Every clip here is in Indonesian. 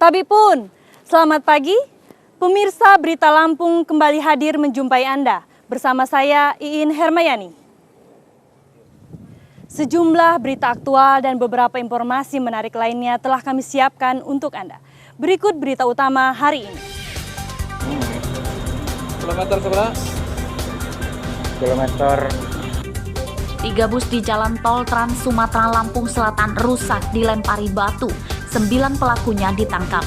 Tapi pun, selamat pagi, pemirsa Berita Lampung kembali hadir menjumpai Anda. Bersama saya, Iin Hermayani. Sejumlah berita aktual dan beberapa informasi menarik lainnya telah kami siapkan untuk Anda. Berikut berita utama hari ini. Kilometer 11. Kilometer 3 bus di jalan tol Trans Sumatera Lampung Selatan rusak dilempari batu. 9 pelakunya ditangkap.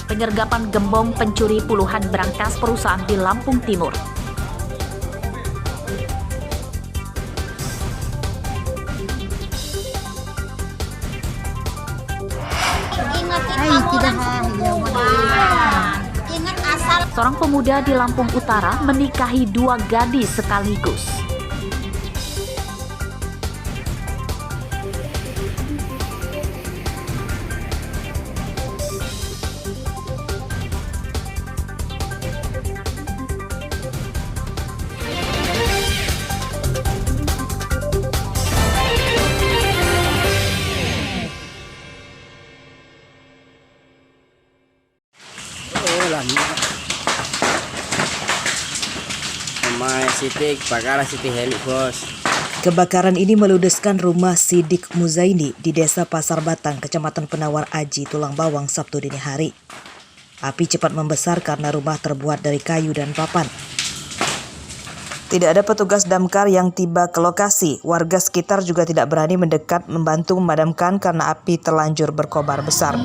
Penyergapan gembong pencuri puluhan berangkas perusahaan di Lampung Timur. Seorang pemuda di Lampung Utara menikahi 2 gadis sekaligus. Kebakaran ini meludeskan rumah Sidik Muzaini di Desa Pasar Batang, Kecamatan Penawar Aji, Tulang Bawang, Sabtu dini hari. Api cepat membesar karena rumah terbuat dari kayu dan papan. Tidak ada petugas damkar yang tiba ke lokasi. Warga sekitar juga tidak berani mendekat membantu memadamkan karena api terlanjur berkobar besar.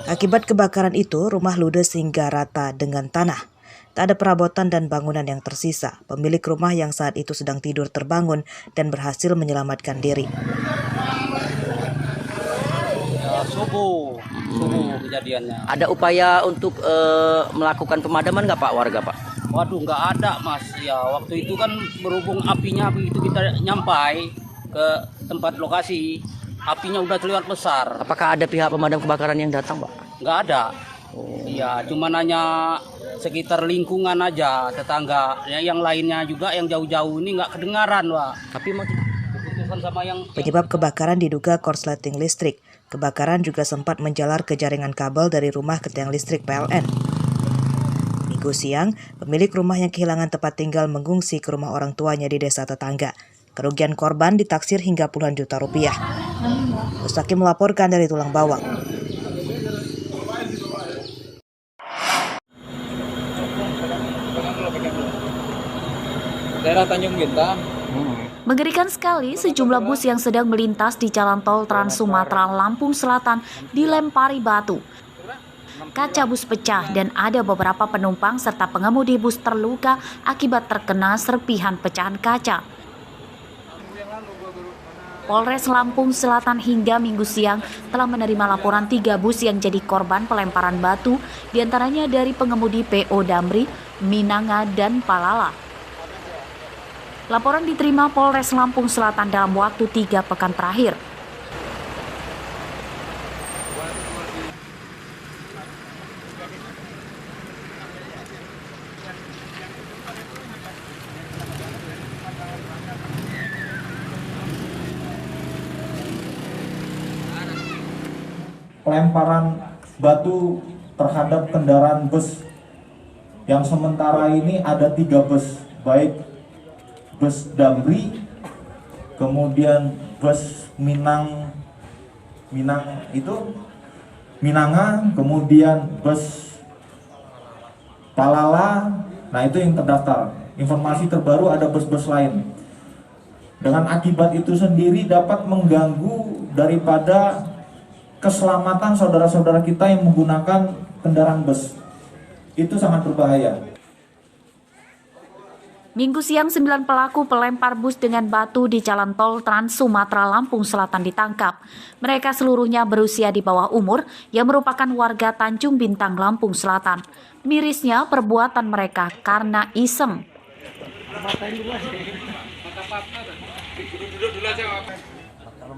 Akibat kebakaran itu, rumah ludes hingga rata dengan tanah. Tak ada perabotan dan bangunan yang tersisa. Pemilik rumah yang saat itu sedang tidur terbangun dan berhasil menyelamatkan diri. Subuh kejadiannya. Ada upaya untuk melakukan pemadaman nggak Pak warga Pak? Waduh, nggak ada Mas. Ya waktu itu kan berhubung apinya begitu kita nyampai ke tempat lokasi, apinya udah terlihat besar. Apakah ada pihak pemadam kebakaran yang datang Pak? Nggak ada. Iya, cuma hanya sekitar lingkungan aja, tetangga. Yang lainnya juga yang jauh-jauh ini nggak kedengaran, Pak. Tapi sama yang Penyebab kebakaran diduga korsleting listrik. Kebakaran juga sempat menjalar ke jaringan kabel dari rumah ke tiang listrik PLN. Minggu siang, pemilik rumah yang kehilangan tempat tinggal mengungsi ke rumah orang tuanya di desa tetangga. Kerugian korban ditaksir hingga puluhan juta rupiah. Mustaqim melaporkan dari Tulang Bawang. daerah Tanjung Bintang. Mengerikan sekali, sejumlah bus yang sedang melintas di jalan tol Trans Sumatera Lampung Selatan dilempari batu. Kaca bus pecah dan ada beberapa penumpang serta pengemudi bus terluka akibat terkena serpihan pecahan kaca. Polres Lampung Selatan hingga Minggu siang telah menerima laporan 3 bus yang jadi korban pelemparan batu, diantaranya dari pengemudi PO Damri, Minanga, dan Palala. Laporan diterima Polres Lampung Selatan dalam waktu 3 pekan terakhir. Pelemparan batu terhadap kendaraan bus yang sementara ini ada 3 bus, baik bus Damri, kemudian bus Minanga, kemudian bus Palala. Nah, itu yang terdaftar. Informasi terbaru ada bus-bus lain. Dengan akibat itu sendiri dapat mengganggu daripada keselamatan saudara-saudara kita yang menggunakan kendaraan bus. Itu sangat berbahaya. Minggu siang 9 pelaku pelempar bus dengan batu di jalan tol Trans Sumatera Lampung Selatan ditangkap. Mereka seluruhnya berusia di bawah umur yang merupakan warga Tanjung Bintang, Lampung Selatan. Mirisnya perbuatan mereka karena iseng.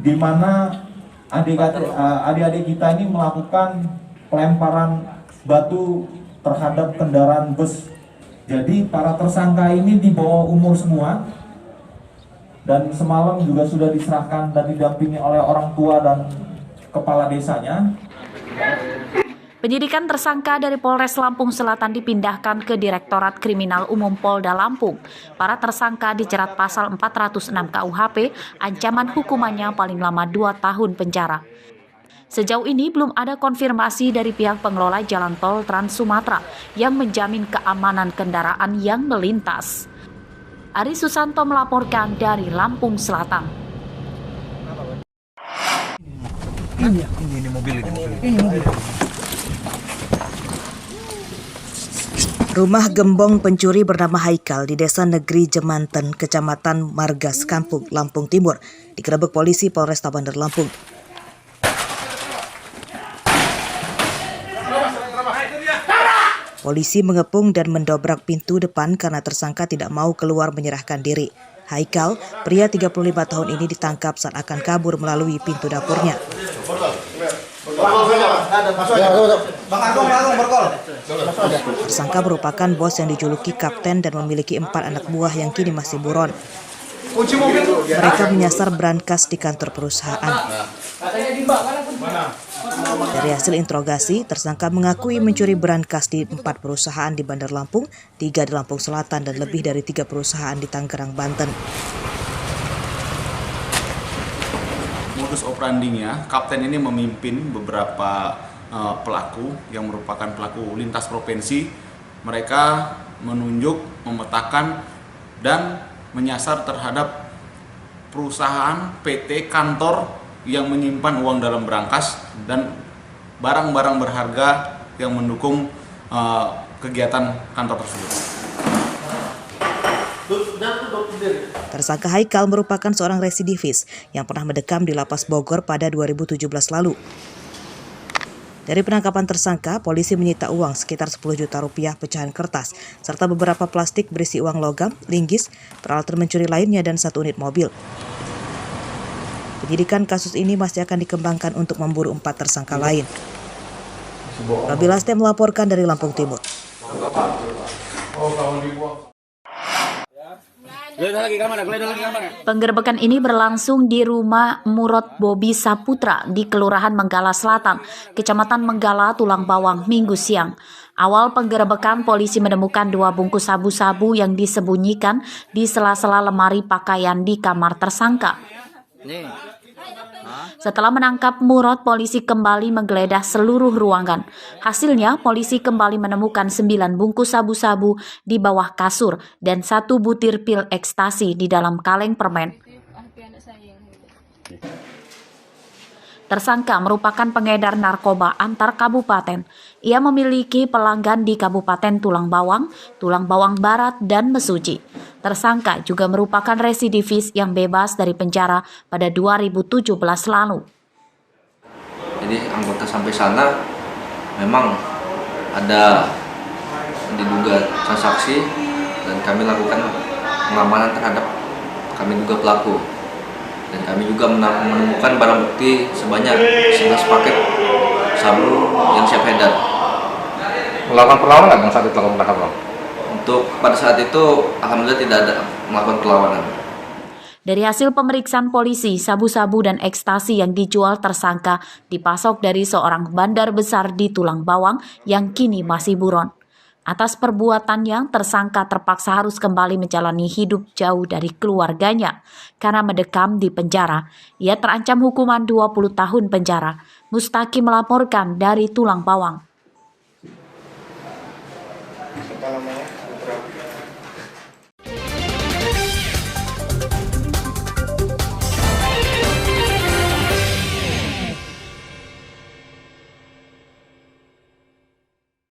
di mana adik-adik kita ini melakukan pelemparan batu terhadap kendaraan bus. Jadi para tersangka ini di bawah umur semua, dan semalam juga sudah diserahkan dan didampingi oleh orang tua dan kepala desanya. Penyidikan tersangka dari Polres Lampung Selatan dipindahkan ke Direktorat Kriminal Umum Polda Lampung. Para tersangka dijerat pasal 406 KUHP, ancaman hukumannya paling lama 2 tahun penjara. Sejauh ini belum ada konfirmasi dari pihak pengelola Jalan Tol Trans Sumatera yang menjamin keamanan kendaraan yang melintas. Ari Susanto melaporkan dari Lampung Selatan. Ini mobil. Rumah gembong pencuri bernama Haikal di Desa Negeri Jemanten, Kecamatan Margas Kampung, Lampung Timur, digerebek polisi Polresta Bandar Lampung. Polisi mengepung dan mendobrak pintu depan karena tersangka tidak mau keluar menyerahkan diri. Haikal, pria 35 tahun ini ditangkap saat akan kabur melalui pintu dapurnya. Tersangka merupakan bos yang dijuluki Kapten dan memiliki 4 anak buah yang kini masih buron. Mereka menyasar brankas di kantor perusahaan. Dari hasil interogasi, tersangka mengakui mencuri brankas di 4 perusahaan di Bandar Lampung, 3 di Lampung Selatan, dan lebih dari 3 perusahaan di Tangerang, Banten. Modus operandinya, Kapten ini memimpin beberapa pelaku yang merupakan pelaku lintas provinsi. Mereka menunjuk, memetakan, dan menyasar terhadap perusahaan, PT, kantor yang menyimpan uang dalam brankas dan barang-barang berharga yang mendukung kegiatan kantor tersebut. Tersangka Haikal merupakan seorang residivis yang pernah mendekam di Lapas Bogor pada 2017 lalu. Dari penangkapan tersangka, polisi menyita uang sekitar 10 juta rupiah pecahan kertas, serta beberapa plastik berisi uang logam, linggis, peralatan mencuri lainnya, dan 1 unit mobil. Penyidikan kasus ini masih akan dikembangkan untuk memburu 4 tersangka lain. Robi Laste melaporkan dari Lampung Timur. Penggerebekan ini berlangsung di rumah Murad Bobi Saputra di Kelurahan Menggala Selatan, Kecamatan Menggala, Tulang Bawang, Minggu siang. Awal penggerebekan, polisi menemukan 2 bungkus sabu-sabu yang disembunyikan di sela-sela lemari pakaian di kamar tersangka. Setelah menangkap Murad, polisi kembali menggeledah seluruh ruangan. Hasilnya, polisi kembali menemukan 9 bungkus sabu-sabu di bawah kasur dan 1 butir pil ekstasi di dalam kaleng permen. Tersangka merupakan pengedar narkoba antar kabupaten. Ia memiliki pelanggan di Kabupaten Tulang Bawang Barat, dan Mesuji. Tersangka juga merupakan residivis yang bebas dari penjara pada 2017 lalu. Jadi anggota sampai sana memang ada diduga transaksi dan kami lakukan pengamanan terhadap kami duga pelaku. Dan kami juga menemukan barang bukti sebanyak 11 paket sabu yang siap edar. Melakukan perlawanan nggak saat itu penangkapan? Untuk pada saat itu alhamdulillah tidak ada melakukan perlawanan. Dari hasil pemeriksaan polisi, sabu-sabu dan ekstasi yang dijual tersangka dipasok dari seorang bandar besar di Tulang Bawang yang kini masih buron. Atas perbuatannya, tersangka terpaksa harus kembali menjalani hidup jauh dari keluarganya karena mendekam di penjara. Ia terancam hukuman 20 tahun penjara. Mustaqim melaporkan dari Tulang Bawang.